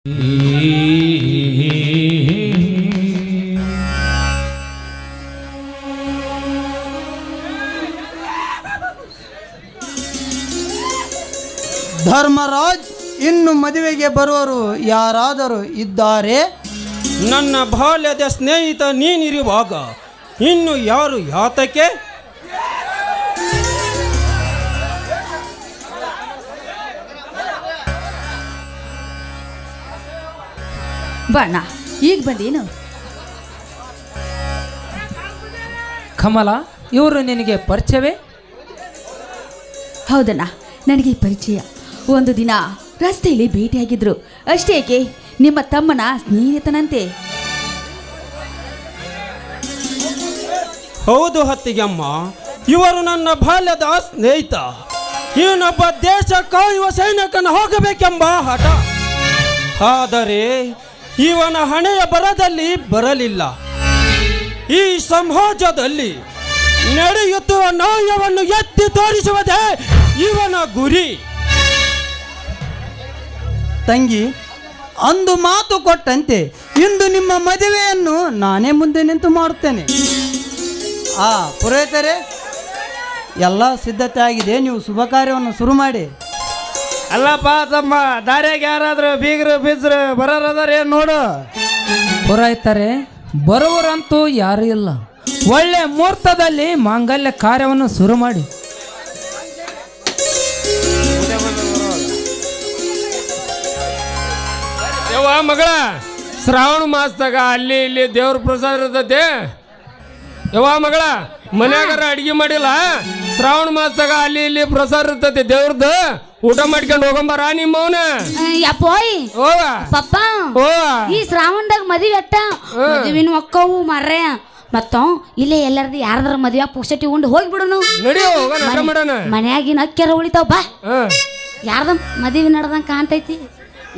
ಧರ್ಮರಾಜ್, ಇನ್ನು ಮದುವೆಗೆ ಬರುವರು ಯಾರಾದರೂ ಇದ್ದಾರೆ? ನನ್ನ ಬಾಲ್ಯದ ಸ್ನೇಹಿತ ನೀನಿರುವಾಗ ಇನ್ನು ಯಾರು ಯಾತಕ್ಕೆ? ಬಣ್ಣ ಈಗ ಬಂದೇನು? ಕಮಲ, ಇವರು ನಿನಗೆ ಪರಿಚಯವೇ? ಹೌದಣ್ಣ, ನನಗೆ ಪರಿಚಯ. ಒಂದು ದಿನ ರಸ್ತೆಯಲ್ಲಿ ಭೇಟಿಯಾಗಿದ್ರು ಅಷ್ಟೇಕೆ, ನಿಮ್ಮ ತಮ್ಮನ ಸ್ನೇಹಿತನಂತೆ. ಹೌದು ಅತ್ತಿಗೆಮ್ಮ, ಇವರು ನನ್ನ ಬಾಲ್ಯದ ಸ್ನೇಹಿತ. ಇವನೊಬ್ಬ ದೇಶ ಕಾಯುವ ಸೈನಿಕನ ಹೋಗಬೇಕೆಂಬ ಹಠ. ಆದರೆ ಇವನ ಹಣೆಯ ಬರದಲ್ಲಿ ಬರಲಿಲ್ಲ. ಈ ಸಮಾಜದಲ್ಲಿ ನಡೆಯುತ್ತಿರುವ ನ್ಯಾಯವನ್ನು ಎತ್ತಿ ತೋರಿಸುವುದೇ ಇವನ ಗುರಿ. ತಂಗಿ, ಅಂದು ಮಾತು ಕೊಟ್ಟಂತೆ ಇಂದು ನಿಮ್ಮ ಮದುವೆಯನ್ನು ನಾನೇ ಮುಂದೆ ನಿಂತು ಮಾಡುತ್ತೇನೆ. ಪುರೋಹಿತರೇ, ಎಲ್ಲ ಸಿದ್ಧತೆ ಆಗಿದೆ, ನೀವು ಶುಭ ಕಾರ್ಯವನ್ನು ಶುರು ಮಾಡಿ. ಅಲ್ಲಪ್ಪ ತಮ್ಮ, ದಾರ್ಯಾಗ ಯಾರಾದರೂ ಬೀಗರು ಬಿಜ್ರು ಬರೋರದಾರ ಏನು ನೋಡು. ಪುರೋಹಿತರೆ, ಬರುವರಂತೂ ಯಾರೂ ಇಲ್ಲ. ಒಳ್ಳೆ ಮುಹೂರ್ತದಲ್ಲಿ ಮಾಂಗಲ್ಯ ಕಾರ್ಯವನ್ನು ಶುರು ಮಾಡಿ. ಯವ್ವ ಮಗಳ, ಶ್ರಾವಣ ಮಾಸದಾಗ ಅಲ್ಲಿ ಇಲ್ಲಿ ದೇವ್ರ ಪ್ರಸಾದ ಇರ್ತೈತೆ. ಯವ್ವ ಮಗಳ, ಮನ್ಯಾಗಾರ ಅಡಿಗೆ ಮಾಡಿಲ್ಲ, ಶ್ರಾವಣ ಮಾಸದಾಗ ಅಲ್ಲಿ ಇಲ್ಲಿ ಪ್ರಸಾದ ಇರ್ತೈತಿ ದೇವ್ರದ್ದು, ಊಟ ಮಾಡ್ಕೊಂಡು ಹೋಗಂಬಾರ ನಿಮ್ಮವನ. ಯಪ್ಪೋಯ್ ಪಪ್ಪ, ಈ ಶ್ರಾವಣದಾಗ ಮದುವೆ ಅಟ್ಟ ಮದುವಿನ ಒಕ್ಕವು ಮರ್ರೆ ಮತ್ತ ಇಲ್ಲೇ ಎಲ್ಲಾರ್ದು ಯಾರ್ದಾರ ಮದುವೆ ಪುಕ್ಷಟಿ ಉಂಡು ಹೋಗ್ಬಿಡೋನು. ಮನ್ಯಾಗಿನ ಅಕ್ಕಿಯಾರ ಉಳಿತಾವ ಬಾ. ಯಾರ್ದ ಮದುವೆ ನಡ್ದಂಗ ಕಾಣ್ತೈತಿ.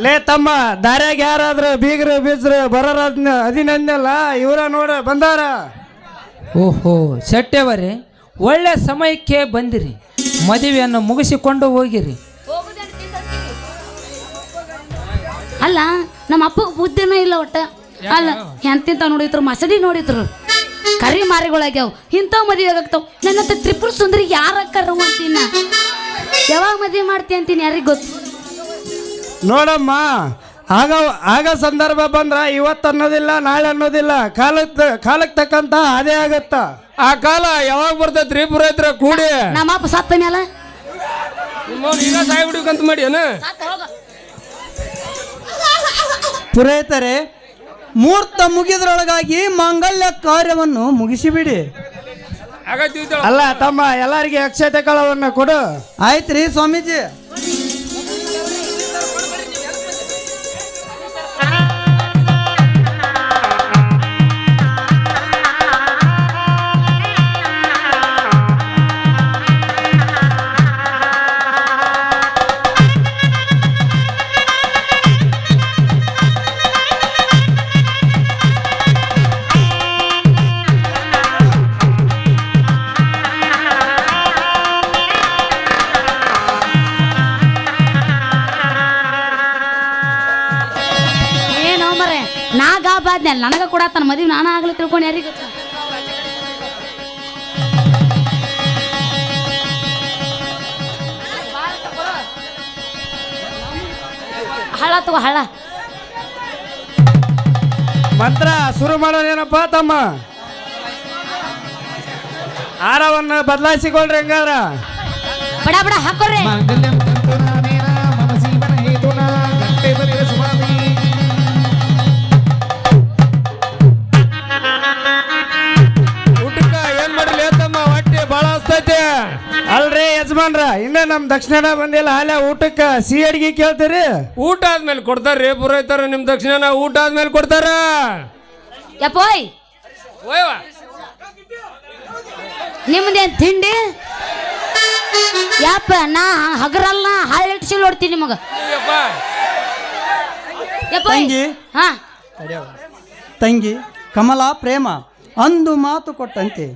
ಲೇ ತಮ್ಮ, ದಾರ್ಯಾಗ ಯಾರಾದ್ರೂ ಬೀಗರು ಬಿಜ್ರು ಬರೋರ ಅದಿನಂದಲ್ಲ, ಇವರ ನೋಡ ಬಂದಾರ. ಓಹೋ ಶೆಟ್ಟೆವರೇ, ಒಳ್ಳೆ ಸಮಯಕ್ಕೆ ಬಂದಿರಿ. ಮದುವೆಯನ್ನು ಮುಗಿಸಿಕೊಂಡು ಹೋಗಿರಿ. ಅಲ್ಲ, ನಮ್ಮ ಅಪ್ಪಗೆ ಬುದ್ಧಿನ ಇಲ್ಲ ಒಟ್ಟ. ಅಲ್ಲ, ಎಂತಿಂತ ನೋಡಿದ್ರು, ಮಸಡಿ ನೋಡಿದ್ರು, ಕರಿ ಮಾರಿಗಳಾಗ್ಯಾವ, ಇಂಥವು ಮದುವೆ ಆಗ್ತಾವ. ನನ್ನಂತ ತ್ರಿಪುರ ಸುಂದರಿ ಯಾರ ಕರ್ರು ಅಂತೀನ. ಯಾವಾಗ ಮದುವೆ ಮಾಡ್ತೀನಿ ಅಂತೀನಿ ಯಾರಿಗೆ ಗೊತ್ತು. ನೋಡಮ್ಮ, ಆಗ ಸಂದರ್ಭ ಬಂದ್ರ ಇವತ್ತು ಅನ್ನೋದಿಲ್ಲ, ನಾಳೆ ಅನ್ನೋದಿಲ್ಲ, ಕಾಲಕ್ಕೆ ತಕ್ಕಂತ ಅದೇ ಆಗತ್ತ. ಆ ಕಾಲ ಯಾವಾಗ ಬರ್ತೈತ್ರಿ ಪುರೋಹಿತರ ಕೂಡಿ? ನಮ್ಮ ಅಪ್ಪ ಸತ್ತ ಮೇಲೆ ಈಗ ಸಾಯಿ ಬಿಡ್ಬೇಕಂತ ಮಾಡಿ ಏನ? ಪುರೋಹಿತರೇ, ಮುಹೂರ್ತ ಮುಗಿದ್ರೊಳಗಾಗಿ ಮಾಂಗಲ್ಯ ಕಾರ್ಯವನ್ನು ಮುಗಿಸಿಬಿಡಿ. ಅಲ್ಲ ತಮ್ಮ, ಎಲ್ಲರಿಗೆ ಅಕ್ಷತೆ ಕಳವನ್ನು ಕೊಡು. ಆಯ್ತ್ರಿ ಸ್ವಾಮೀಜಿ. ನನಗ ಕೂಡ ತನ್ನ ಮದುವೆ ನಾನು ಆಗ್ಲಿ ತಿಳ್ಕೊಂಡು ಯಾರಿಗೆ ಹಳ ತಗೋ ಹಳ. ಮಂತ್ರ ಶುರು ಮಾಡೋದೇನಪ್ಪ ತಮ್ಮ? ಆರವನ್ನು ಬದಲಾಯಿಸಿಕೊಳ್ರಿ. ಹಂಗಾರ ಬಡ ಬಡ ಹಾಕೋರಿ. ಅಲ್ರಿ ಯಜಮಾನ್ರ, ಇನ್ನ ನಮ್ ದಕ್ಷಿಣ ಬಂದಿಲ್ಲ, ಅಲ್ಲೇ ಊಟಕ್ಕೆ ಸಿಹಿ ಅಡಿಗೆ ಕೇಳ್ತೀರಿ? ಊಟ ಆದ್ಮೇಲೆ ಕೊಡ್ತಾರ್ರಿ ಪುರೋಹಿತರ. ನಿಮ್ ದಕ್ಷಿಣ ಊಟ ಆದ್ಮೇಲೆ ಕೊಡ್ತಾರ. ಯಪ್ಪೋಯ್, ನಿಮ್ದೇನ್ ತಿಂಡಿ? ಯಪ್ಪ, ನಾ ಹಗರಲ್ಲ ಹಾಳಿಟ್ಟು ನೋಡ್ತೀನಿ ನಿಮಗ. ತಂಗಿ ಕಮಲಾ, ಪ್ರೇಮ ಅಂದು ಮಾತು ಕೊಟ್ಟಂತೆ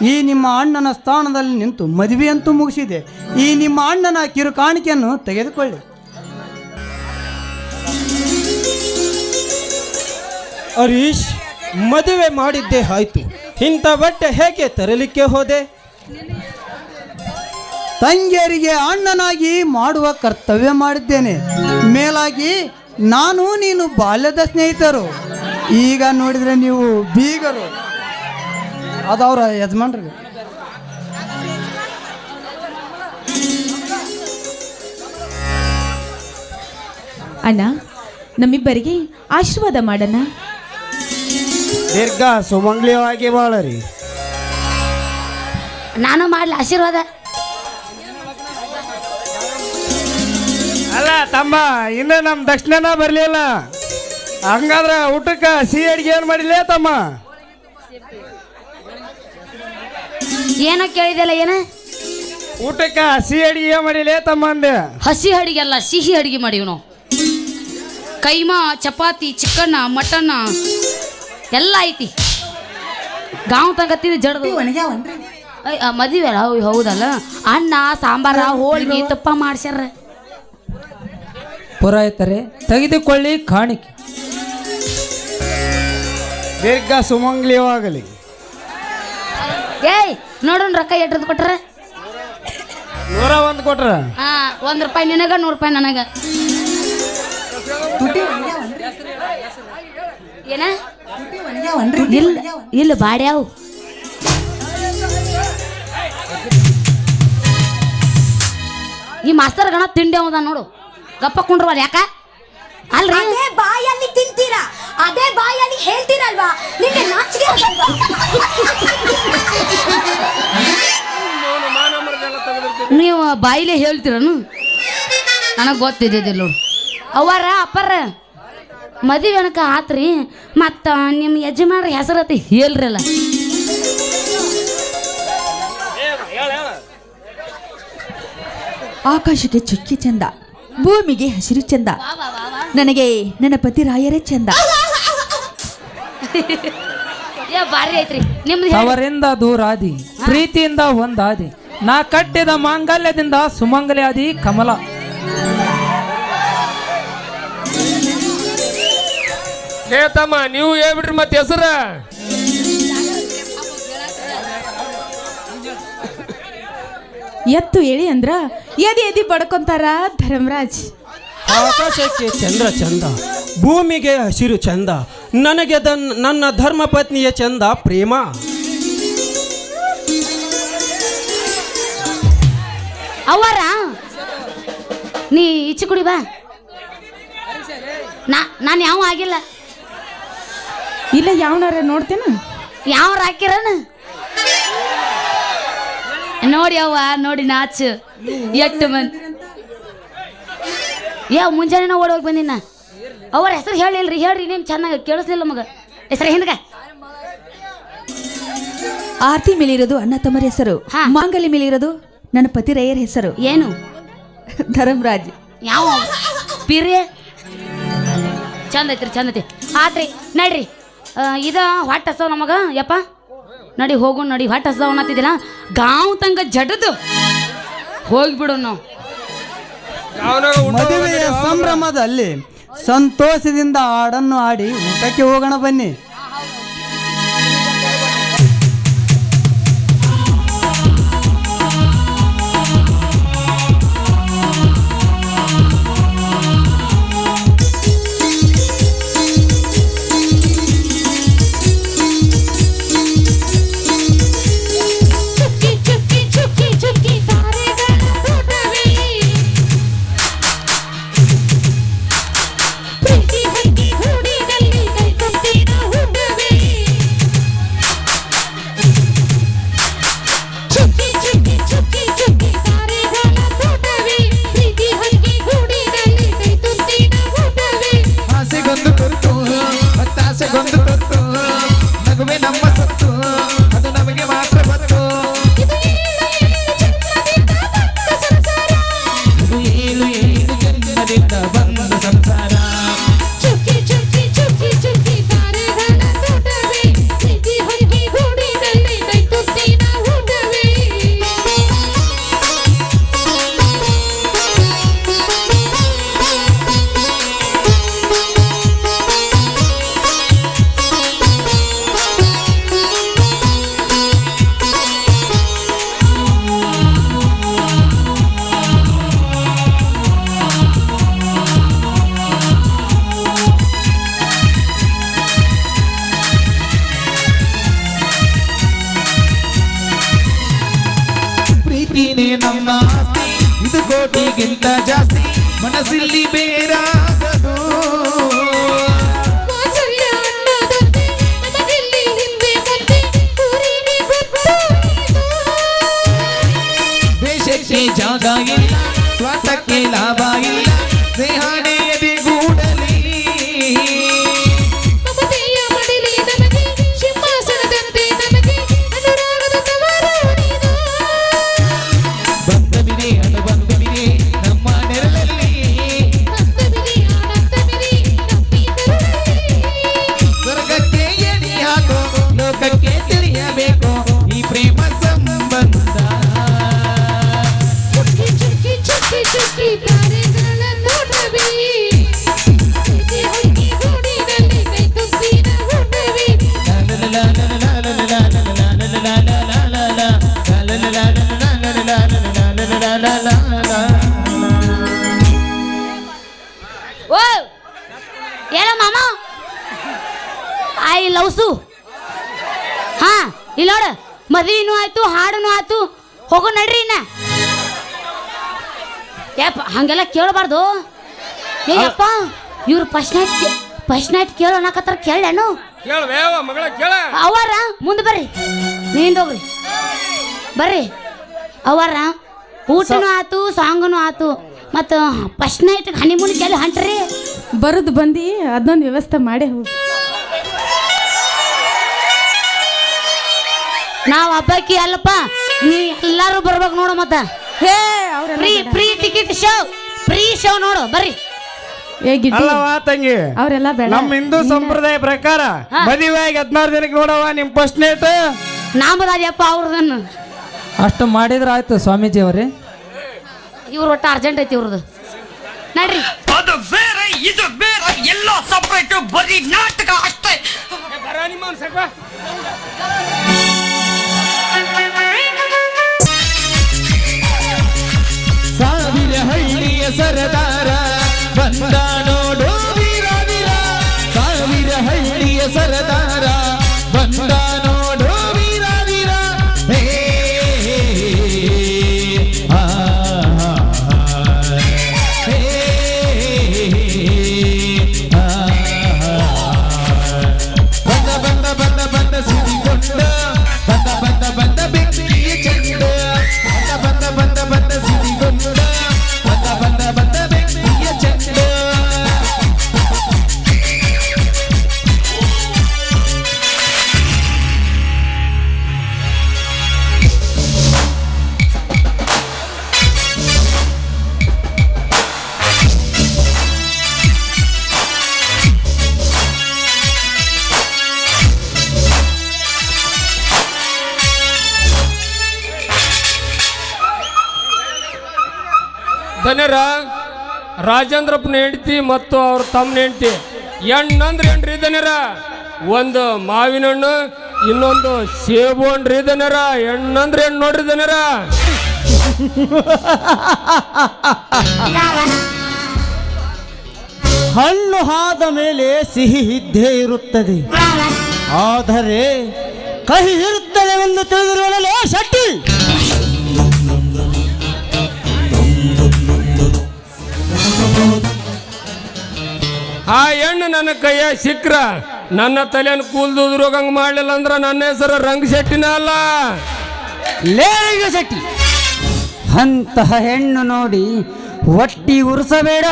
ಈ ನಿಮ್ಮ ಅಣ್ಣನ ಸ್ಥಾನದಲ್ಲಿ ನಿಂತು ಮದುವೆಯಂತೂ ಮುಗಿಸಿದೆ. ಈ ನಿಮ್ಮ ಅಣ್ಣನ ಕಿರು ಕಾಣಿಕೆಯನ್ನು ತೆಗೆದುಕೊಳ್ಳಿ. ಹರೀಶ್, ಮದುವೆ ಮಾಡಿದ್ದೇ ಆಯ್ತು, ಇಂಥ ಬಟ್ಟೆ ಹೇಗೆ ತರಲಿಕ್ಕೆ ಹೋದೆ? ತಂಗಿಯರಿಗೆ ಅಣ್ಣನಾಗಿ ಮಾಡುವ ಕರ್ತವ್ಯ ಮಾಡಿದ್ದೇನೆ. ಮೇಲಾಗಿ ನಾನು ನೀನು ಬಾಲ್ಯದ ಸ್ನೇಹಿತರು. ಈಗ ನೋಡಿದರೆ ನೀವು ಬೀಗರು. ಅದವರ ಯಜಮಾನ್ರಿಗೆ. ಅಣ್ಣ, ನಮ್ಮಿಬ್ಬರಿಗೆ ಆಶೀರ್ವಾದ ಮಾಡೋಣ. ದೀರ್ಘ ಸುಮಂಗ್ಲಿಯವಾಗಿ ಬಾಳರಿ. ನಾನು ಮಾಡ್ಲಿ ಆಶೀರ್ವಾದ? ಅಲ್ಲ ತಮ್ಮ, ಇನ್ನು ನಮ್ಮ ದಕ್ಷಿಣನ ಬರಲಿಲ್ಲ. ಹಂಗಾದ್ರೆ ಊಟಕ್ಕೆ ಸಿಹಿ ಅಡಿಗೆ ಏನು ಮಾಡಿಲ್ಲ ತಮ್ಮ? ಏನೋ ಕೇಳಿದೆಲ್ಲ, ಏನ? ಊಟಕ್ಕೆ ಸಿಹಿ ಅಡಿಗೆ ಏನು ಮಾಡಿಲ್ಲ ತಮ್ಮ ಅಂದೆ. ಹಸಿ ಅಡಿಗೆ ಅಲ್ಲ, ಸಿಹಿ ಅಡಿಗೆ ಮಾಡಿವ್ ನಾವು. ಕೈಮಾ, ಚಪಾತಿ, ಚಿಕನ್, ಮಟನ್ ಎಲ್ಲ ಐತಿ. ಗಾಂವ್ ತಂಗತ್ತಿದ ಜಡ್ದು ಮದುವೆ ಅಲ್ಲ, ಹೌದಲ್ಲ. ಅನ್ನ, ಸಾಂಬಾರ, ಹೋಳಿಗೆ, ತುಪ್ಪ ಮಾಡ್ಸ್ಯಾರ. ಪುರಾಯಿತರೆ, ತೆಗೆದುಕೊಳ್ಳಿ ಕಾಣಿಕೆ. ದೀರ್ಘ ಸುಮಂಗ್ಲಿಯವಾಗಲಿ. ಏಯ್ ನೋಡೋಣ, ರೊಕ್ಕ ಎಟ್ರದ್ದು ಕೊಟ್ರ? 101 ಕೊಟ್ರ. $1 ನಿನಗ, $100 ನನಗ. ಏನ? ಇಲ್ಲ ಬಾಡ್ಯಾವು. ಈ ಮಾಸ್ತರ್ ಗಣ ತಿಂಡಿ ಅವದ ನೋಡು. ಗಪ್ಪ ಕುಂಡ್ರವಲ್ಲ, ಯಾಕ? ಅಲ್ರಿ, ಅದೇ ಬಾಯಲ್ಲಿ ತಿಂತೀರಾ, ಅದೇ ಬಾಯಲ್ಲಿ ಹೇಳ್ತೀರಲ್ವಾ? ನಿಮಗೆ ನಾಚಿಕೆ ಆಗಲ್ವಾ? ನೀವು ಬಾಯಿಲೆ ಹೇಳ್ತೀರನು? ನನಗೆ ಗೊತ್ತಿದ್ದಿದ್ದಿಲ್ಲ ನೋಡು. ಅವರ ಅಪ್ಪರ ಮದುವೆ ಅನಕ ಆತ್ರಿ. ಮತ್ತು ನಿಮ್ಮ ಯಜಮಾನ್ರ ಹೆಸರತಿ ಹೇಳ್ರಲ್ಲ. ಆಕಾಶಕ್ಕೆ ಚುಕ್ಕಿ ಚಂದ, ಭೂಮಿಗೆ ಹಸಿರು ಚಂದ, ನನಗೆ ನನ್ನ ಪತಿ ರಾಯರೇ ಚಂದ. ಬಾರಿ ಐತ್ರಿ ನಿಮ್ದು. ಅವರಿಂದ ದೂರಾದಿ, ಪ್ರೀತಿಯಿಂದ ಒಂದಾದಿ, ನಾ ಕಟ್ಟಿದ ಮಾಂಗಲ್ಯದಿಂದ ಸುಮಂಗಲಿ ಆದಿ ಕಮಲ. ಹೇ ತಮ್ಮ, ನೀವು ಹೇಳ್ಬಿಟ್ರಿ ಮತ್ತೆ ಹೆಸರ? ಎತ್ತು ಹೇಳಿ ಅಂದ್ರ ಎದಿ ಎದಿ ಬಡ್ಕೊಂತಾರ ಧರ್ಮರಾಜ್. ಆಕಾಶಕ್ಕೆ ಚಂದ್ರ ಚಂದ, ಭೂಮಿಗೆ ಹಸಿರು ಚಂದ, ನನಗೆ ನನ್ನ ಧರ್ಮ ಪತ್ನಿಯ ಚಂದ ಪ್ರೇಮ. ಅವರ ನೀ ಈಚೆ ಕುಡಿ ಬಾ. ನಾನು ಯಾವ ಆಗಿಲ್ಲ. ಇಲ್ಲ, ಯಾವನಾರ ನೋಡ್ತೇನ? ಯಾವ್ರ ಹಾಕಿರನ ನೋಡಿ. ಅವ್ವ ನೋಡಿ ನಾಚು ಎಷ್ಟು ಮಂದಿ. ಮುಂಜಾನೆ ಓಡಿ ಹೋಗಿ ಬಂದಿನ. ಅವ್ರ ಹೆಸರು ಹೇಳಿಲ್ರಿ, ಹೇಳ್ರಿ. ನಿಮ್ ಚೆನ್ನಾಗಿ ಕೇಳಿಸ್ಲಿಲ್ಲ ಮಗ. ಹೆಸರು ಹಿಂದ್ಗ ಆರತಿ ಮೇಲಿರೋದು ಅಣ್ಣ ತಮ್ಮರ ಹೆಸರು, ಹಾ. ಮಾಂಗಲ್ಯ ಮೇಲಿರೋದು ನನ್ನ ಪತಿ ರೈಯರ್ ಹೆಸರು. ಏನು? ಧರ್ಮರಾಜ್. ಯಾವ ಪಿರಿ ಚಂದ ಐತ್ರಿ, ಚಂದ ಐತಿ. ಆತ್ರಿ ನಡ್ರಿ. ಇದ ಹೊಟ್ಟೆ ಹಸವ ನಮಗ. ಯಪ್ಪ ನಡಿ ಹೋಗು, ನಡಿ. ಹೊಟ್ಟೆ ಹಸವ ಅನ್ನತ್ತಿದ್ದಿಲ್ಲ. ಗಾಂವ್ ತಂಗ ಜಡದು ಹೋಗ್ಬಿಡು ನಾವು. ಮದುವೆಯ ಸಂಭ್ರಮದಲ್ಲಿ ಸಂತೋಷದಿಂದ ಹಾಡನ್ನು ಹಾಡಿ ಊಟಕ್ಕೆ ಹೋಗೋಣ ಬನ್ನಿ. ನೀನೇ ನಮ್ಮ ಆಸ್ತಿ, ಇದು ಕೋಟಿಗಿಂತ ಜಾಸ್ತಿ ಮನಸ್ಸಿಲ್ಲಿ ಬೇರಾಗದು. ದೇಶಕ್ಕೆ ಜಾಗ ಇಲ್ಲ, ಸ್ವಾರ್ಥಕ್ಕೆ ಲಾಭ ಇಲ್ಲ, ಸ್ನೇಹನೇ ಎದೆಗೂಡಲಿ. ಬಂಧವಿದೆ ಅನುಬಂಧವಿದೆ ನಮ್ಮ ನೆರಳಲ್ಲಿ, ಸ್ವರ್ಗಕ್ಕೆ ಎಣಿ ಹಾಕೋ, ಲೋಕಕ್ಕೆ ತಿಳಿಯಬೇಕು ಈ ಪ್ರೇಮ ಸಂಬಂಧ. ಓ ಏನ ಮಾಮ ಐ ಲವ್ಸು. ಹಾ ಇಲ್ಲ ನೋಡ, ಮದುವೆನೂ ಆಯ್ತು, ಹಾಡನು ಆಯ್ತು, ಹೋಗೋ ನಡ್ರಿ ಇನ್ನ. ಯಪ್ಪ ಹಂಗೆಲ್ಲ ಕೇಳಬಾರ್ದು. ಏಯಪ್ಪ ಇವ್ರು ಫಸ್ಟ್ ನೈಟ್ ಕೇಳೋ ಅನ್ನಕತ್ತಾರ, ಕೇಳೇನು? ಕೇಳವೇವ ಮಗಳ ಕೇಳ. ಅವರ ಮುಂದೆ ಬರ್ರಿ, ನೀಂದೋಗ್ರಿ ಬರ್ರಿ. ಅವರ ಊಟನೂ ಆತು, ಸಾಂಗನು ಆತು, ಮತ್ತು ಫಸ್ಟ್ ನೈಟ್ ಹನಿಮೂನ್ ಕೆಲ ಹೊಂಟ್ರಿ. ಬರುದು ಬಂದು ಅದೊಂದು ವ್ಯವಸ್ಥೆ ಮಾಡಿ ಹೋಗಿ. ನಾವು ಹಬ್ಬಕ್ಕೆ ಅಲ್ಲಪ್ಪ, ನೀ ಎಲ್ಲಾರು ಬರ್ಬೇಕು ನೋಡು. ಮತ್ತ ಹೇ free ticket show, free show ನೋಡು ಬರ್ರಿ. ಅಲ್ಲವಾ ತಂಗಿ, ಅವರೆಲ್ಲ ಬೇಡ. ನಮ್ಮ ಹಿಂದೂ ಸಂಪ್ರದಾಯ ಪ್ರಕಾರ ಮದುವೆ ಆಗಿ 16 ದಿನಕ್ಕೆ ನೋಡವ ನಿಮ್ ಫಸ್ಟ್ ನೈಟ್. ನಾಂಬದಾದ್ಯಪ್ಪ ಅವ್ರದನ್ನು ಅಷ್ಟು ಮಾಡಿದ್ರೆ ಆಯ್ತು ಸ್ವಾಮೀಜಿ ಅವರೇ. ಇವ್ರು ಒಟ್ಟು ಅರ್ಜೆಂಟ್ ಐತಿ ಇವ್ರದ್ದು. ನಡ್ರಿ. ಅದು ಬೇರೆ ಇದು ಬೇರೆ, ಎಲ್ಲ ಸಪ್ರೇಟ್, ಬರೀ ನಾಟಕ ಅಷ್ಟೇ. ಸಾವಿರ ಹಳ್ಳಿಯ ಸರದಾರ ಬಂದ ನೋಡೋ ವೀರ ವೀರ, ಸಾವಿರ ಹಳ್ಳಿಯ ಸರದಾರ ಬಂದ ನೋಡೋ ವೀರ ವೀರ. ಹೇ ಆ ಹೇ ಆ ಬಂದ ಬಂದ ಬಂದ ಬಂದ ಸಿಡಿಕೊಂಡ, ಬಂದ ಬಂದ ಬಂದ ಬೆಂಕಿಯ ಚೆಂಡ, ಬಂದ ಬಂದ ಬಂದ ಬಂದ ಸಿಡಿಕೊಂಡ, ಬಂದ ಬಂದ ಬಂದ ಬೆಂಕಿಯ ಚೆಂಡ. ಧನ್ಯರ ರಾಜೇಂದ್ರಪ್ಪನ ಹೆಂಡತಿ ಮತ್ತು ಅವ್ರ ತಮ್ಮನ ಹೆಂಡತಿ ಹೆಣ್ಣಂದ್ರೆ ಏನ್ರಿ ಧನ್ಯರ? ಒಂದು ಮಾವಿನ ಹಣ್ಣು, ಇನ್ನೊಂದು ಸೇಬು ಹಣ್ಣ್ರಿ ಧನ್ಯರ. ಹೆಣ್ಣಂದ್ರೆ ಹೆಣ್ಣು ನೋಡ್ರಿ ಧನ್ಯರ. ಹಣ್ಣು ಆದ ಮೇಲೆ ಸಿಹಿ ಇದ್ದೇ ಇರುತ್ತದೆ, ಆದರೆ ಕಹಿ ಇರುತ್ತದೆ ಎಂದು ತಿಳಿದಿರುವಲ್ಲ ಶೆಟ್ಟಿ. ಆ ಹೆಣ್ಣು ನನ್ನ ಕೈಯ ಸಿಕ್ಕ್ರ ನನ್ನ ತಲೆಯನ್ನು ಕೂಲ್ದುದ್ರೋಗಂಗೆ ಮಾಡಲಿಲ್ಲ ಅಂದ್ರೆ ನನ್ನ ಹೆಸರು ರಂಗ ಶೆಟ್ಟಿನ ಅಲ್ಲ, ಲೇಗ ಶೆಟ್ಟಿ. ಅಂತಹ ಹೆಣ್ಣು ನೋಡಿ ಹೊಟ್ಟಿ ಉರಿಸಬೇಡ.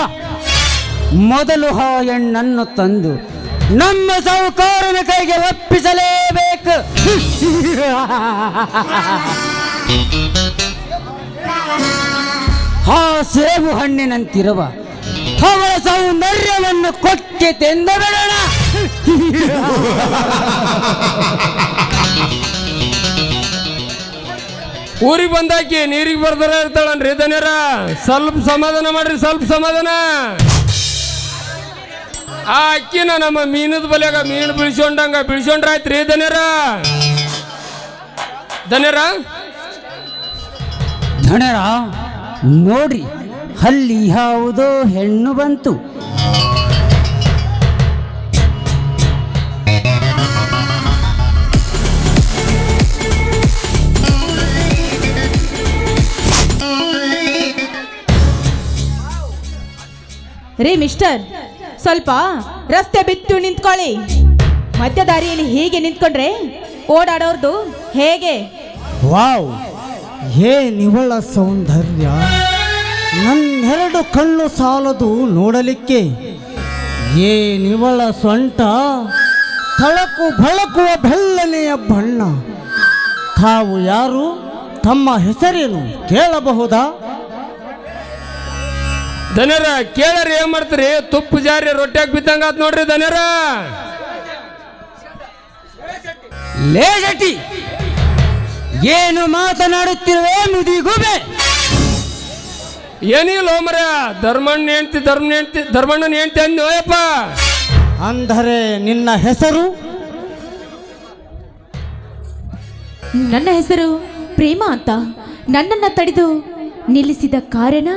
ಮೊದಲು ಆ ಹೆಣ್ಣನ್ನು ತಂದು ನಮ್ಮ ಸಾಹುಕಾರನ ಕೈಗೆ ಒಪ್ಪಿಸಲೇಬೇಕು. ಆ ಸೇಬು ಹಣ್ಣಿನಂತಿರುವ ಅವಳ ಸೌಂದರ್ಯವನ್ನು ಕೊಕ್ಕೆ ತೆಂದ ಬಿಡೋಣ. ಊರಿಗೆ ಬಂದಾಕಿ ನೀರಿಗೆ ಬರ್ದಾರ ಇರ್ತಾಳನ್ರಿ ಧನ್ಯರ. ಸ್ವಲ್ಪ ಸಮಾಧಾನ ಮಾಡ್ರಿ, ಸ್ವಲ್ಪ ಸಮಾಧಾನ. ಆ ಅಕ್ಕಿನ ನಮ್ಮ ಮೀನದ ಬಲ್ಯಾಗ ಮೀನು ಬಿಳಿಸ್ಕೊಂಡ್ರ ಆಯ್ತ್ರಿ ಧನ್ಯರ. ಧನ್ಯರ ಧಣರ ನೋಡ್ರಿ, ಅಲ್ಲಿ ಯಾವುದೋ ಹೆಣ್ಣು ಬಂತು. ರೀ ಮಿಸ್ಟರ್, ಸ್ವಲ್ಪ ರಸ್ತೆ ಬಿಟ್ಟು ನಿಂತ್ಕೊಳ್ಳಿ. ಮಧ್ಯ ದಾರಿಯಲ್ಲಿ ಹೀಗೆ ನಿಂತ್ಕೊಂಡ್ರೆ ಓಡಾಡೋರ್ದು ಹೇಗೆ? ವಾವ್, ಏನಿವಳ ಸೌಂದರ್ಯ! ನನ್ನೆರಡು ಕಣ್ಣು ಸಾಲದು ನೋಡಲಿಕ್ಕೆ. ಏನಿವಳ ಸೊಂಟ, ಥಳಕು ಭಳಕುವ ಬೆಳ್ಳನೆಯ ಬಣ್ಣ. ತಾವು ಯಾರು? ತಮ್ಮ ಹೆಸರೇನು ಕೇಳಬಹುದಾ? ದನರ ಕೇಳರಿ, ಏನ್ ಮಾಡ್ತೀರಿ? ತುಪ್ಪ ಜಾರಿ ರೊಟ್ಟ್ಯಾಗ ಬಿದ್ದಂಗ ಆತ್ ನೋಡ್ರಿ ದನರ. ಲೇ ಜಟಿ, ಏನು ಮಾತನಾಡುತ್ತಿರುವೆ ಮುದಿಗುಬೆ? ಏನಿಲ್ಲ ಮರ, ಧರ್ಮಣ್ಣ ಹೆಂಡ್ತಿ ಅಂದ್ಯಪ್ಪ. ಅಂದರೆ ನಿನ್ನ ಹೆಸರು? ನನ್ನ ಹೆಸರು ಪ್ರೇಮ ಅಂತ. ನನ್ನನ್ನ ತಡೆದು ನಿಲ್ಲಿಸಿದ ಕಾರಣ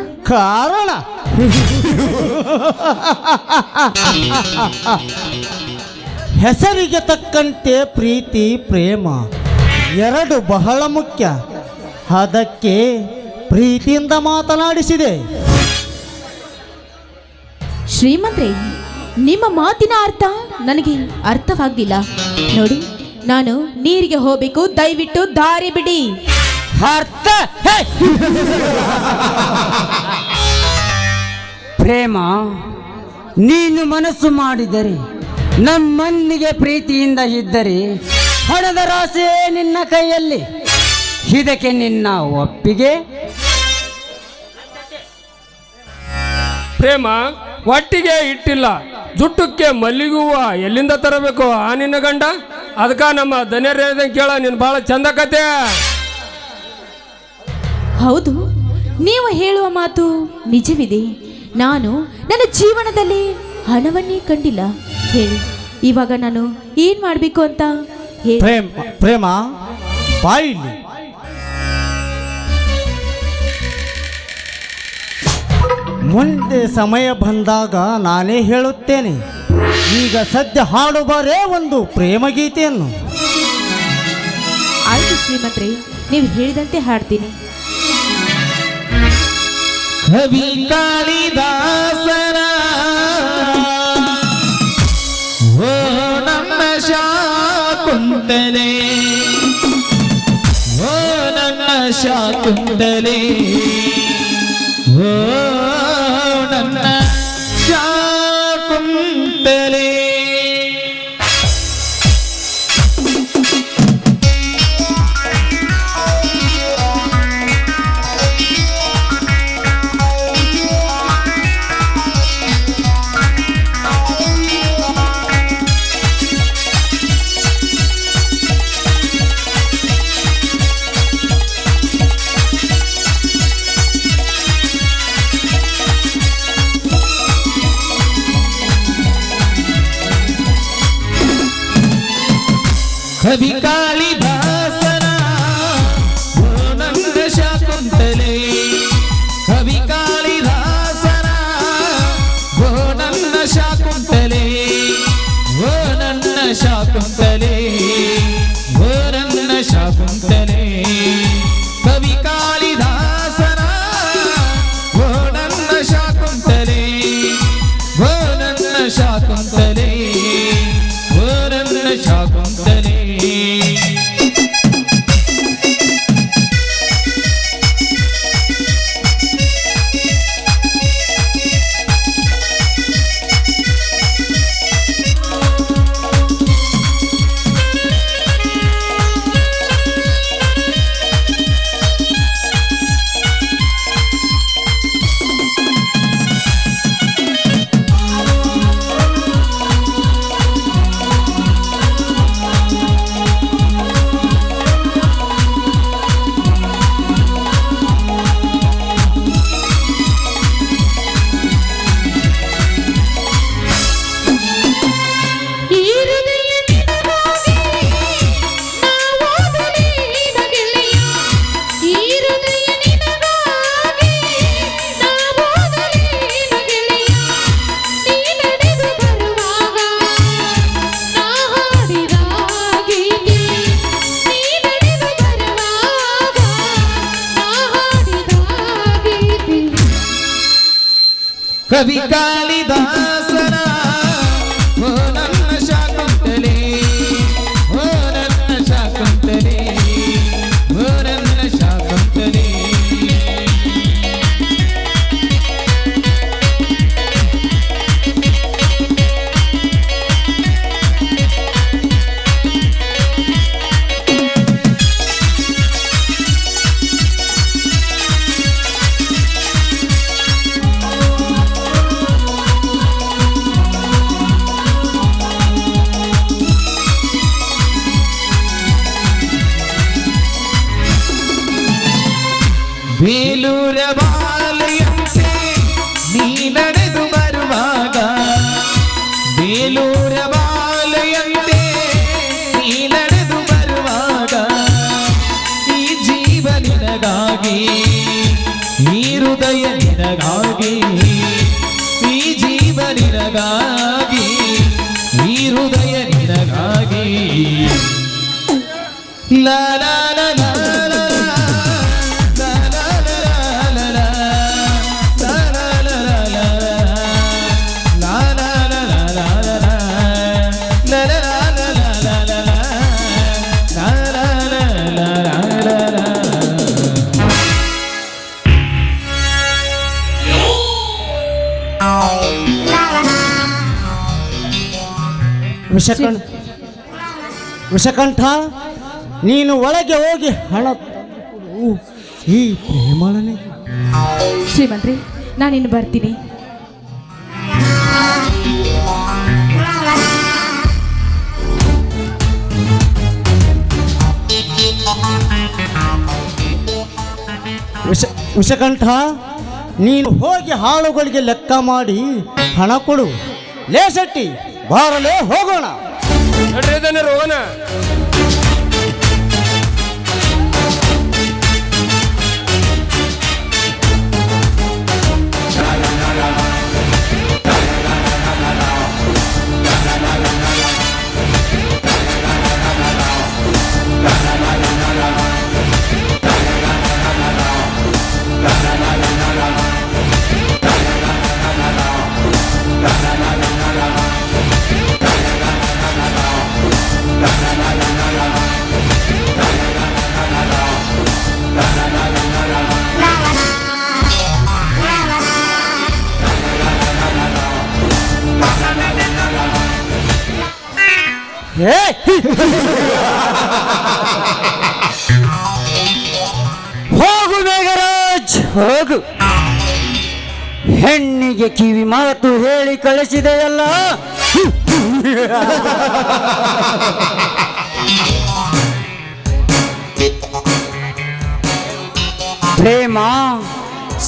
ಹೆಸರಿಗೆ ತಕ್ಕಂತೆ ಪ್ರೀತಿ ಪ್ರೇಮ ಎರಡು ಬಹಳ ಮುಖ್ಯ. ಅದಕ್ಕೆ ಪ್ರೀತಿಯಿಂದ ಮಾತನಾಡಿಸಿದೆ. ಶ್ರೀಮಂತ್ರೆ, ನಿಮ್ಮ ಮಾತಿನ ಅರ್ಥ ನನಗೆ ಅರ್ಥವಾಗ್ಲಿಲ್ಲ. ನೋಡಿ, ನಾನು ನೀರಿಗೆ ಹೋಗ್ಬೇಕು, ದಯವಿಟ್ಟು ದಾರಿ ಬಿಡಿ. ಅರ್ಥ ಪ್ರೇಮ, ನೀನು ಮನಸ್ಸು ಮಾಡಿದರೆ, ನಮ್ಮನ್ನಿಗೆ ಪ್ರೀತಿಯಿಂದ ಇದ್ದರೆ, ಹಣದ ರಾಶಿ ನಿನ್ನ ಕೈಯಲ್ಲಿ. ಇದಕ್ಕೆ ನಿನ್ನ ಒಪ್ಪಿಗೆ? ಪ್ರೇಮ, ಒಟ್ಟಿಗೆ ಇಟ್ಟಿಲ್ಲ, ಜುಟ್ಟಕ್ಕೆ ಮಲ್ಲಿಗೆ ಹೂವ ಎಲ್ಲಿಂದ ತರಬೇಕು ಆ ನಿನ್ನ ಗಂಡ? ಅದಕ್ಕ ನಮ್ಮ ದನಿಯರ್ ಹೇಳ್ದಂಗೆ ಕೇಳ, ನೀನು ಭಾಳ ಚಂದ ಕತೆ. ಹೌದು, ನೀವು ಹೇಳುವ ಮಾತು ನಿಜವಿದೆ. ನಾನು ನನ್ನ ಜೀವನದಲ್ಲಿ ಹಣವನ್ನೇ ಕಂಡಿಲ್ಲ. ಹೇಳಿ, ಇವಾಗ ನಾನು ಏನ್ ಮಾಡಬೇಕು ಅಂತ ಹೇಳಿ. ಪ್ರೇಮ, ಬಾಯಿಲಿ. ಮುಂದೆ ಸಮಯ ಬಂದಾಗ ನಾನೇ ಹೇಳುತ್ತೇನೆ. ಈಗ ಸದ್ಯ ಹಾಡು ಬರೇ ಒಂದು ಪ್ರೇಮ ಗೀತೆಯನ್ನು. ಆಯ್ತು ಶ್ರೀಮಂತ್ರೆ, ನೀವು ಹೇಳಿದಂತೆ ಹಾಡ್ತೀನಿ. ಕವಿ ಕಾಳಿದಾಸನ ಓ ನನ್ನ ಶಾಕುಂತಲೆ, ಓ ನನ್ನ ಶಾಕುಂತಲೆ, ಓ ನನ್ನ ಶಾಕುಂತಲೆ. ಕವಿ ಕಾಳಿದಾಸನ ಓ ನನ್ನ ಶಾಕುಂತಲೆ, ಕವಿ ಕಾಳಿದಾಸನ ಓ ನನ್ನ ಶಾಕುಂತಲೆ, ಓ ನನ್ನ ಶಾಕುಂತಲೆ, ಓ ನನ್ನ ಶಾಕುಂತಲೆ. ಕವಿ ಕಾಳಿದಾಸನ ಓ ನನ್ನ ಶಾಕುಂತಲೆ, ಓ ನನ್ನ ಶಾಕುಂತಲೆ, ಓ ನನ್ನ ಶಾಕುಂತಲೆ. ಬೇಲೂರ ಬಾಲೆಯಂತೆ ನೀ ನಡೆದು ಬರುವಾಗ ಬೇಲೂರ ಬಾಲೆಯಂತೆ ನೀ ನಡೆದು ಬರುವಾಗ ಈ ಜೀವ ನಿನಗಾಗಿ ಈ ಹೃದಯ ನಿನಗಾಗಿ ಈ ಜೀವ ನಿನಗಾಗಿ ಈ ಹೃದಯ ನಿನಗಾಗಿ ಲಾ ಲಾ ಲಾ ಲಾ ಲಾ ವಿಷಕಂಠ, ನೀನು ಒಳಗೆ ಹೋಗಿ ಹಣ ಈ ಪ್ರೇಮಳನೆ. ಶ್ರೀಮಂತ್ರಿ, ನಾನಿನ್ನು ಬರ್ತೀನಿ. ವಿಷಕಂಠ, ನೀನು ಹೋಗಿ ಹಾಳುಗಳಿಗೆ ಲೆಕ್ಕ ಮಾಡಿ ಹಣ ಕೊಡು. ಲೇ ಶೆಟ್ಟಿ, ಬಾರಲೇ ಹೋಗೋಣ. ಹೋಗೋಣ. ಹೋಗು ಮೇಘರಾಜ್, ಹೋಗು. ಹೆಣ್ಣಿಗೆ ಕಿವಿ ಮಾತು ಹೇಳಿ ಕಳಿಸಿದೆಯಲ್ಲ. ಪ್ರೇಮ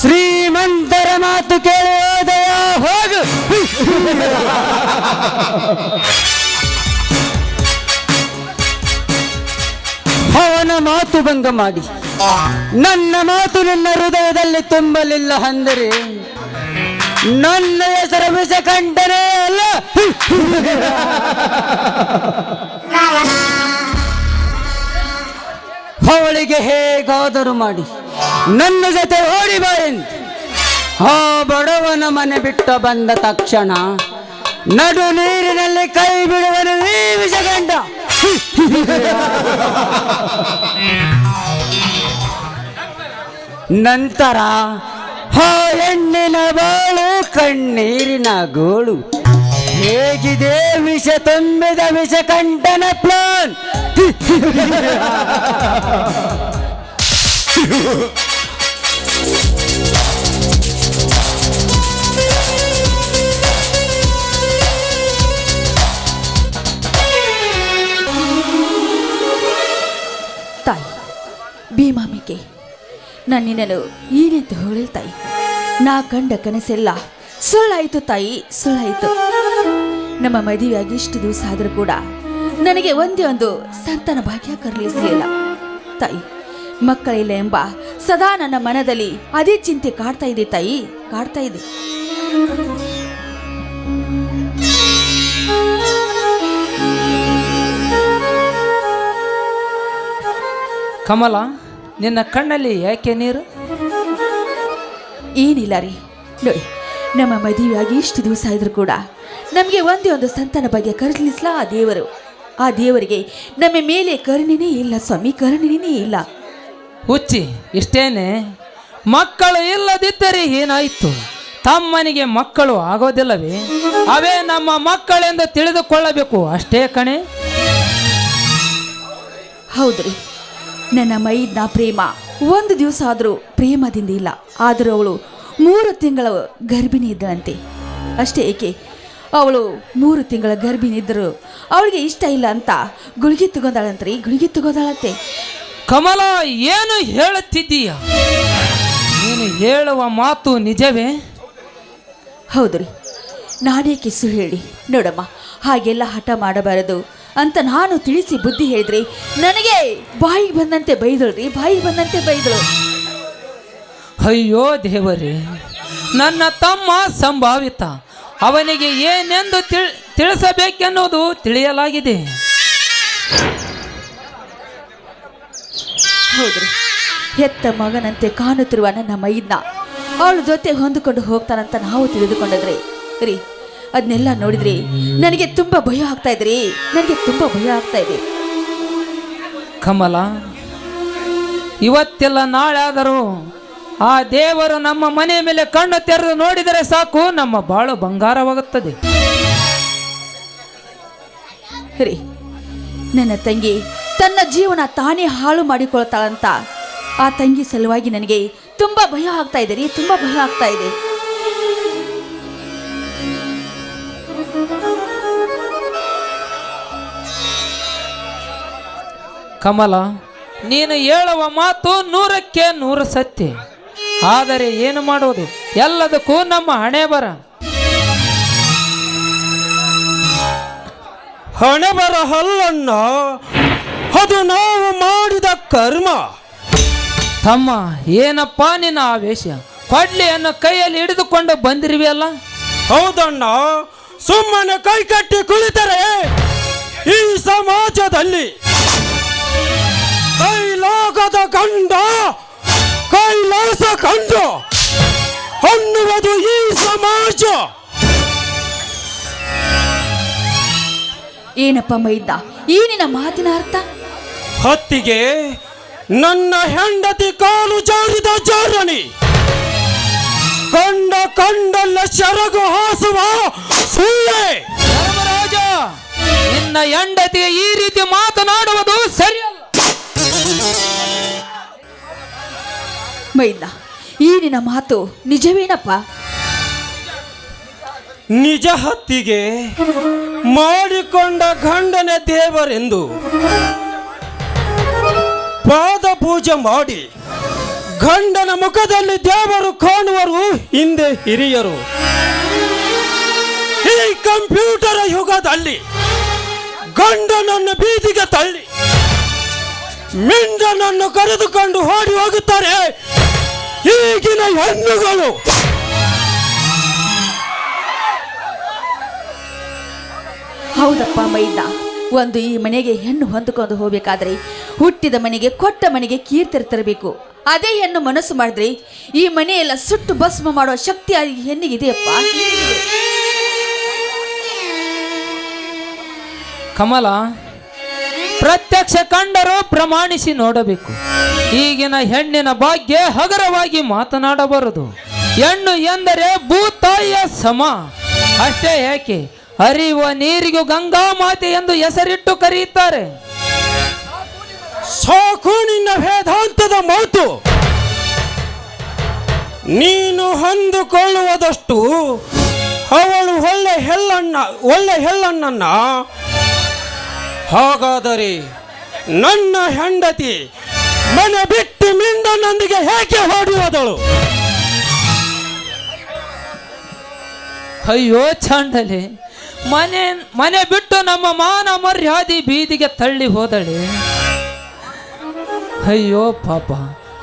ಶ್ರೀಮಂತರ ಮಾತು ಕೇಳಿ ಹೋದೆಯ, ಹೋಗು. ಅವನ ಮಾತು ಭಂಗ ಮಾಡಿ ನನ್ನ ಮಾತು ನನ್ನ ಹೃದಯದಲ್ಲಿ ತುಂಬಲಿಲ್ಲ ಅಂದರೆ ನನ್ನ ಹೆಸರು ವಿಷಕಂಠನೇ ಅಲ್ಲ. ಅವಳಿಗೆ ಹೇಗಾದರೂ ಮಾಡಿ ನನ್ನ ಜೊತೆ ಓಡಿ ಬಾ ಎಂದು ಆ ಬಡವನ ಮನೆ ಬಿಟ್ಟು ಬಂದ ತಕ್ಷಣ ನಡು ನೀರಿನಲ್ಲಿ ಕೈ ಬಿಡುವನು ಈ ವಿಷಕಂಠ. ನಂತರ ಆ ಹೆಣ್ಣಿನ ಬಾಳು ಕಣ್ಣೀರಿನ ಗೋಳು. ಹೇಗಿದೆ ವಿಷ ತುಂಬಿದ ವಿಷಕಂಠನ ಪ್ಲಾನ್. ತಾಯಿ ಭೀಮಾಂಬಿಕೆ, ನಾನು ನಿನ್ನನ್ನು ಏನೆಂದು ಹೇಳಲ್ ತಾಯಿ. ನಾ ಕಂಡ ಕನಸೆಲ್ಲ ಸುಳ್ಳಾಯಿತು ತಾಯಿ, ಸುಳ್ಳಾಯಿತು. ನಮ್ಮ ಮದುವೆಯಾಗಿ ಇಷ್ಟು ದಿವಸ ಆದರೂ ಕೂಡ ನನಗೆ ಒಂದೇ ಒಂದು ಸಂತಾನ ಭಾಗ್ಯ ಕರಲಿಸಲಿಲ್ಲ ತಾಯಿ. ಮಕ್ಕಳಿಲ್ಲ ಎಂಬ ಸದಾ ನನ್ನ ಮನದಲ್ಲಿ ಅದೇ ಚಿಂತೆ ಕಾಡ್ತಾ ಇದೆ ತಾಯಿ, ಕಾಡ್ತಾ ಇದೆ. ಕಮಲ, ನಿನ್ನ ಕಣ್ಣಲ್ಲಿ ಯಾಕೆ ನೀರು? ಏನಿಲ್ಲ ರೀ, ನೋಡಿ ನಮ್ಮ ಮದುವೆಯಾಗಿ ಇಷ್ಟು ದಿವಸ ಆದರೂ ಕೂಡ ನಮಗೆ ಒಂದೇ ಒಂದು ಸಂತಾನ ಬಗ್ಗೆ ಕರುಣಿಸಲ ಆ ದೇವರು. ಆ ದೇವರಿಗೆ ನಮ್ಮ ಮೇಲೆ ಕರುಣೆನೇ ಇಲ್ಲ ಸ್ವಾಮಿ, ಕರುಣೆನೇ ಇಲ್ಲ. ಹುಚ್ಚಿ, ಇಷ್ಟೇನೆ? ಮಕ್ಕಳು ಇಲ್ಲದಿದ್ದರೆ ಏನಾಯಿತು? ತಮ್ಮನಿಗೆ ಮಕ್ಕಳು ಆಗೋದಿಲ್ಲವೇ? ಅವೇ ನಮ್ಮ ಮಕ್ಕಳೆಂದು ತಿಳಿದುಕೊಳ್ಳಬೇಕು ಅಷ್ಟೇ ಕಣೆ. ಹೌದ್ರಿ, ನನ್ನ ಮೈದ್ನ ಪ್ರೇಮ ಒಂದು ದಿವಸ ಆದರೂ ಪ್ರೇಮದಿಂದ ಇಲ್ಲ. ಆದರೂ ಅವಳು 3 ತಿಂಗಳ ಗರ್ಭಿಣಿ ಇದ್ದಳಂತೆ. ಅಷ್ಟೇ ಏಕೆ, ಅವಳು 3 ತಿಂಗಳ ಗರ್ಭಿಣಿ ಇದ್ದರು ಅವಳಿಗೆ ಇಷ್ಟ ಇಲ್ಲ ಅಂತ ಗುಳಿಗೆ ತಗೋದಾಳಂತ್ರಿ, ಗುಳಿಗೆ ತಗೋದಾಳಂತೆ. ಕಮಲ, ಏನು ಹೇಳುತ್ತಿದ್ದೀಯ? ನೀನು ಹೇಳುವ ಮಾತು ನಿಜವೇ? ಹೌದು ರೀ, ನಾನೇಕೆ ಸುಳ್ಳು ಹೇಳಿ? ನೋಡಮ್ಮ, ಹಾಗೆಲ್ಲ ಹಠ ಮಾಡಬಾರದು ಅಂತ ನಾನು ತಿಳಿಸಿ ಬುದ್ಧಿ ಹೇಳಿದ್ರಿ, ನನಗೆ ಬಾಯಿಗೆ ಬಂದಂತೆ ಬೈದಳು. ಅಯ್ಯೋ ದೇವರೇ, ನನ್ನ ತಮ್ಮ ಸಂಭಾವಿತ, ಅವನಿಗೆ ಏನೆಂದು ತಿಳಿಸಬೇಕೆನ್ನುವುದು ತಿಳಿಯಲಾಗಿದೆ. ಹೌದ್ರಿ, ಹೆತ್ತ ಮಗನಂತೆ ಕಾಣುತ್ತಿರುವ ನನ್ನ ಮೈದ್ನ ಅವಳ ಜೊತೆ ಹೊಂದಿಕೊಂಡು ಹೋಗ್ತಾನಂತ ನಾವು ತಿಳಿದುಕೊಂಡದ್ರಿ ರೀ. ಅದನ್ನೆಲ್ಲ ನೋಡಿದ್ರಿ ನನಗೆ ತುಂಬಾ ಭಯ ಆಗ್ತಾ ಇದೆ. ಕಮಲ, ಇವತ್ತೆಲ್ಲ ನಾಳೆ ಆದರೂ ಆ ದೇವರು ನಮ್ಮ ಮನೆ ಮೇಲೆ ಕಣ್ಣು ತೆರೆದು ನೋಡಿದರೆ ಸಾಕು, ನಮ್ಮ ಬಾಳು ಬಂಗಾರವಾಗುತ್ತದೆ. ರೀ, ನನ್ನ ತಂಗಿ ತನ್ನ ಜೀವನ ತಾನೇ ಹಾಳು ಮಾಡಿಕೊಳ್ತಾಳಂತ ಆ ತಂಗಿ ಸಲುವಾಗಿ ನನಗೆ ತುಂಬಾ ಭಯ ಆಗ್ತಾ ಇದೆ ರೀ, ತುಂಬಾ ಭಯ ಆಗ್ತಾ ಇದೆ. ಕಮಲ, ನೀನು ಹೇಳುವ ಮಾತು 100ಕ್ಕೆ 100 ಸತ್ಯ. ಆದರೆ ಏನು ಮಾಡೋದು, ಎಲ್ಲದಕ್ಕೂ ನಮ್ಮ ಹಣೆ ಬರ. ಹಣೆ ಬರ ಅಲ್ಲಣ್ಣ, ಅದು ನಾವು ಮಾಡಿದ ಕರ್ಮ. ತಮ್ಮ, ಏನಪ್ಪ ನಿನ್ನ ಆವೇಶ? ಕೊಡ್ಲಿಯನ್ನು ಕೈಯಲ್ಲಿ ಹಿಡಿದುಕೊಂಡು ಬಂದಿರುವೆಯಲ್ಲ? ಹೌದಣ್ಣ, ಸುಮ್ಮನೆ ಕೈ ಕಟ್ಟಿ ಕುಳಿತರೆ ಈ ಸಮಾಜದಲ್ಲಿ ಕೈಲಾಗದ ಗಂಡ ಕೈಲಾಸ ಕಂಡು ಅನ್ನುವುದು ಈ ಸಮಾಜ. ಏನಪ್ಪ ಮೈದ್ದ ಈ ನಿನ್ನ ಮಾತಿನ ಅರ್ಥ? ಹೊತ್ತಿಗೆ ನನ್ನ ಹೆಂಡತಿ ಕಾಲು ಜಾರಿದ ಜಾರಣಿ, ಕಂಡಲ್ಲ ಶರಗು ಹಾಸುವ ಸೂಳೆ. ಧರ್ಮರಾಜ, ನಿನ್ನ ಹೆಂಡತಿಗೆ ಈ ರೀತಿ ಮಾತನಾಡುವುದು ಸರಿಯಲ್ಲ. ಮೈದ್ದ, ಈ ನಿನ್ನ ಮಾತು ನಿಜವೇನಪ್ಪ? ನಿಜ. ಹತ್ತಿಗೆ ಮಾಡಿಕೊಂಡ ಗಂಡನೇ ದೇವರೆಂದು ಪಾದ ಪೂಜೆ ಮಾಡಿ ಗಂಡನ ಮುಖದಲ್ಲಿ ದೇವರು ಕಾಣುವರು ಹಿಂದೆ ಹಿರಿಯರು. ಈ ಕಂಪ್ಯೂಟರ್ ಯುಗದಲ್ಲಿ ಗಂಡನನ್ನು ಬೀದಿಗೆ ತಳ್ಳಿ ಮಿಂಡನನ್ನು ಕರೆದುಕೊಂಡು ಓಡಿ ಹೋಗುತ್ತಾರೆ ಈಗಿನ ಹೆಣ್ಣುಗಳು. ಹೌದಪ್ಪ ಮೈದ್ದ, ಒಂದು ಈ ಮನೆಗೆ ಹೆಣ್ಣು ಹೊಂದಿಕೊಂಡು ಹೋಗ್ಬೇಕಾದ್ರೆ ಹುಟ್ಟಿದ ಮನೆಗೆ ಕೊಟ್ಟ ಮನೆಗೆ ಕೀರ್ತಿ ತರಬೇಕು. ಅದೇ ಹೆಣ್ಣು ಮನಸ್ಸು ಮಾಡಿದ್ರೆ ಈ ಮನೆಯೆಲ್ಲ ಸುಟ್ಟು ಭಸ್ಮ ಮಾಡುವ ಶಕ್ತಿ ಆ ಹೆಣ್ಣಿಗಿದೆಯಪ್ಪ. ಕಮಲ, ಪ್ರತ್ಯಕ್ಷ ಕಂಡರೂ ಪ್ರಮಾಣಿಸಿ ನೋಡಬೇಕು. ಈಗಿನ ಹೆಣ್ಣಿನ ಬಗ್ಗೆ ಹಗರವಾಗಿ ಮಾತನಾಡಬಾರದು. ಹೆಣ್ಣು ಎಂದರೆ ಭೂತಾಯಿಯ ಸಮ. ಅಷ್ಟೇ ಯಾಕೆ, ಹರಿಯುವ ನೀರಿಗೂ ಗಂಗಾ ಮಾತೆ ಎಂದು ಹೆಸರಿಟ್ಟು ಕರೆಯುತ್ತಾರೆ. ಸಾಕು ನಿನ್ನ ವೇದಾಂತದ ಮಾತು. ನೀನು ಹೊಂದಿಕೊಳ್ಳುವುದಷ್ಟು ಅವಳು ಒಳ್ಳೆ ಹೆಣ್ಣನ್ನ. ಹಾಗಾದರೆ ನನ್ನ ಹೆಂಡತಿ ಮನೆ ಬಿಟ್ಟು ಮಿಂಡನೊಂದಿಗೆ ಹೇಗೆ ಹೊಡೆಯುವುದಳು? ಅಯ್ಯೋ ಚಾಂಡಲೆ, ಮನೆ ಬಿಟ್ಟು ನಮ್ಮ ಮಾನ ಮರ್ಯಾದೆ ಬೀದಿಗೆ ತಳ್ಳಿ ಹೋದಳೆ. ಅಯ್ಯೋ ಪಾಪ,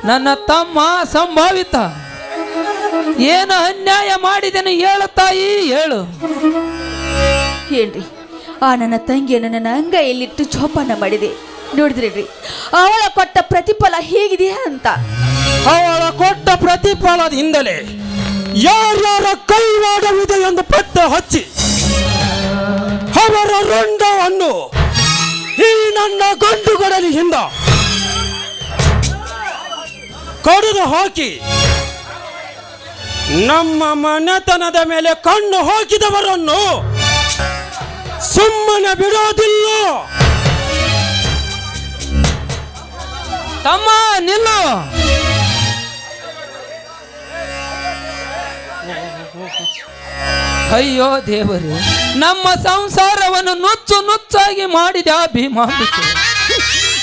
ನನ್ನ ತಮ್ಮ ಸಂಭಾವಿತ, ಏನು ಅನ್ಯಾಯ ಮಾಡಿದೆನು ಹೇಳು ತಾಯಿ, ಹೇಳು. ಏನ್ರಿ, ಆ ನನ್ನ ತಂಗಿಯನ್ನು ನನ್ನ ಅಂಗೈಯಲ್ಲಿಟ್ಟು ಜೋಪಾನ ಮಾಡಿದೆ. ನೋಡಿದ್ರಿ ಅವಳ ಕೊಟ್ಟ ಪ್ರತಿಫಲ ಹೇಗಿದೆಯಾ ಅಂತ. ಅವಳ ಕೊಟ್ಟ ಪ್ರತಿಫಲದಿಂದಲೇ ಯಾರ್ಯಾರ ಕೈವಾಡವಿದೆ ಎಂದು ಪತ್ತೆ ಹಚ್ಚಿ ಅವರ ರುಂಡವನ್ನು ಈ ನನ್ನ ಗಂಡುಗಡಲಿಯಿಂದ ಕಡಿದು ಹಾಕಿ ನಮ್ಮ ಮನೆತನದ ಮೇಲೆ ಕಣ್ಣು ಹಾಕಿದವರನ್ನು ಸುಮ್ಮನೆ ಬಿಡೋದಿಲ್ಲ. ತಮ್ಮ ನಿಲ್ಲು. ಅಯ್ಯೋ ದೇವರು, ನಮ್ಮ ಸಂಸಾರವನ್ನು ನುಚ್ಚು ನುಚ್ಚಾಗಿ ಮಾಡಿದ ಭೀಮಾಂಬಿಕೆ.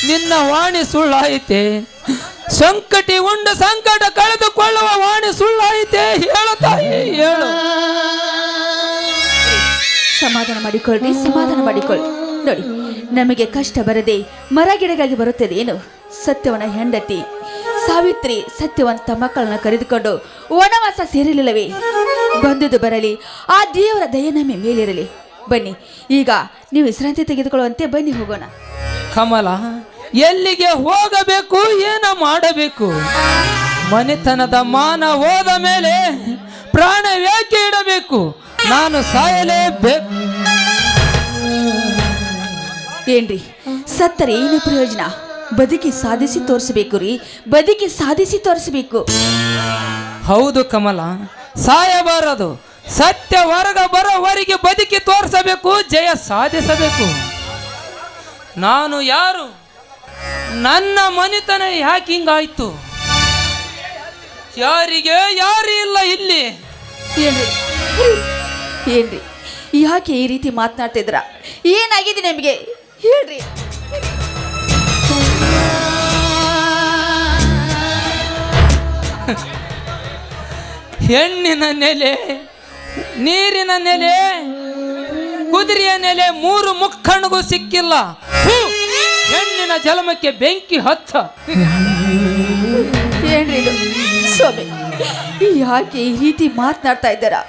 ನಿನ್ನ ವಾಣಿ ಸುಳ್ಳಾಯಿತೆ. ಸಂಕಟಿ ಉಂಡು ಸಂಕಟ ಕಳೆದುಕೊಳ್ಳುವ ವಾಣಿ ಸುಳ್ಳಾಯಿತೆ. ಹೇಳು ತಾಯಿ, ಹೇಳು. ಸಮಾಧಾನ ಮಾಡಿಕೊಳ್ಳಿ, ಸಮಾಧಾನ ಮಾಡಿಕೊಳ್ಳಿ. ನೋಡಿ, ನಮಗೆ ಕಷ್ಟ ಬರದೆ ಮರಗಿಡಗಾಗಿ ಬರುತ್ತದೆ ಏನು? ಸತ್ಯವನ ಹೆಂಡತಿ ಸಾವಿತ್ರಿ ಸತ್ಯವಂತ ಮಕ್ಕಳನ್ನ ಕರೆದುಕೊಂಡು ವನವಾಸ ಸೇರಲಿಲ್ಲವೇ? ಬಂದುದು ಬರಲಿ, ಆ ದೇವರ ದಯೆ ನಮ್ಮ ಮೇಲಿರಲಿ. ಬನ್ನಿ, ಈಗ ನೀವು ವಿಶ್ರಾಂತಿ ತೆಗೆದುಕೊಳ್ಳುವಂತೆ ಬನ್ನಿ, ಹೋಗೋಣ. ಕಮಲ, ಎಲ್ಲಿಗೆ ಹೋಗಬೇಕು, ಏನ ಮಾಡಬೇಕು? ಮನೆತನದ ಮಾನ ಹೋದ ಮೇಲೆ ಪ್ರಾಣ ಏಕೆ ಇಡಬೇಕು? ನಾನು ಸಾಯಲೇಬೇಕು. ಏನ್ರಿ, ಸತ್ತರೆ ಏನು ಪ್ರಯೋಜನ? ಬದುಕಿ ಸಾಧಿಸಿ ತೋರಿಸಬೇಕು ರೀ, ಬದುಕಿ ಸಾಧಿಸಿ ತೋರಿಸಬೇಕು. ಹೌದು ಕಮಲ, ಸಾಯಬಾರದು. ಸತ್ಯ ಹೊರಗ ಬರೋವರೆಗೆ ಬದುಕಿ ತೋರಿಸಬೇಕು, ಜಯ ಸಾಧಿಸಬೇಕು. ನಾನು ಯಾರು? ನನ್ನ ಮನೆತನ ಯಾಕೆ ಹಿಂಗಾಯ್ತು? ಯಾರಿಗೆ ಯಾರು ಇಲ್ಲ ಇಲ್ಲಿ? ಏನ್ರಿ ಏನ್ರಿ ಯಾಕೆ ಈ ರೀತಿ ಮಾತನಾಡ್ತಿದ್ರ? ಏನಾಗಿದೆ ನಿಮಗೆ? ಹೇಳ್ರಿ. ಹೆಣ್ಣಿನ ನೆಲೆ, ನೀರಿನ ನೆಲೆ, ಕುದುರೆಯ ನೆಲೆ ಮೂರು ಮುಕ್ಕಣ್ಣಿಗೂ ಸಿಕ್ಕಿಲ್ಲ. ಹೆಣ್ಣಿನ ಜಲಮಕ್ಕೆ ಬೆಂಕಿ ಹಚ್ಚ. ಏನ್ರಿ ಇದು? ಸ್ವಾಮಿ, ಯಾಕೆ ಈ ರೀತಿ ಮಾತನಾಡ್ತಾ ಇದ್ದಾರಾ?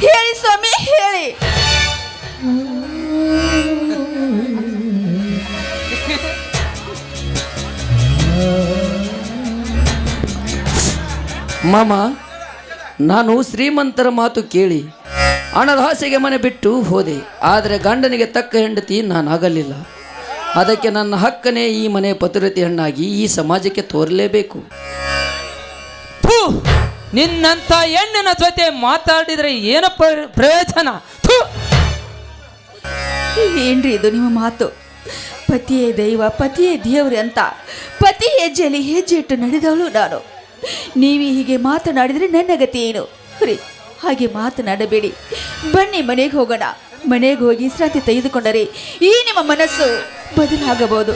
ಹೇಳಿ ಸ್ವಾಮಿ, ಹೇಳಿ. ಮಾಮ, ನಾನು ಶ್ರೀಮಂತರ ಮಾತು ಕೇಳಿ ಹಣದ ಆಸೆಗೆ ಮನೆ ಬಿಟ್ಟು ಹೋದೆ. ಆದರೆ ಗಂಡನಿಗೆ ತಕ್ಕ ಹೆಂಡತಿ ನಾನಾಗಲಿಲ್ಲ. ಅದಕ್ಕೆ ನನ್ನ ಹಕ್ಕನೇ ಈ ಮನೆ ಪತಿವ್ರತೆ ಹೆಣ್ಣಾಗಿ ಈ ಸಮಾಜಕ್ಕೆ ತೋರಲೇಬೇಕು. ನಿನ್ನಂತ ಹೆಣ್ಣಿನ ಜೊತೆ ಮಾತಾಡಿದ್ರೆ ಏನ ಪ್ರಯೋಜನ? ಏನ್ರಿ ಇದು ನಿಮ್ಮ ಮಾತು? ಪತಿಯೇ ದೈವ, ಪತಿಯೇ ದೇವ್ರಿ ಅಂತ ಪತಿ ಹೆಜ್ಜೆಯಲ್ಲಿ ಹೆಜ್ಜೆ ಇಟ್ಟು ನಡೆದವಳು ನಾನು. ನೀವೇ ಹೀಗೆ ಮಾತನಾಡಿದರೆ ನನ್ನ ಗತಿ ಏನು? ರೀ, ಹಾಗೆ ಮಾತನಾಡಬೇಡಿ. ಬನ್ನಿ, ಮನೆಗೆ ಹೋಗೋಣ. ಮನೆಗೆ ಹೋಗಿ ವಿಶ್ರಾಂತಿ ತೆಗೆದುಕೊಂಡರೆ ಈ ನಿಮ್ಮ ಮನಸ್ಸು ಬದಲಾಗಬಹುದು.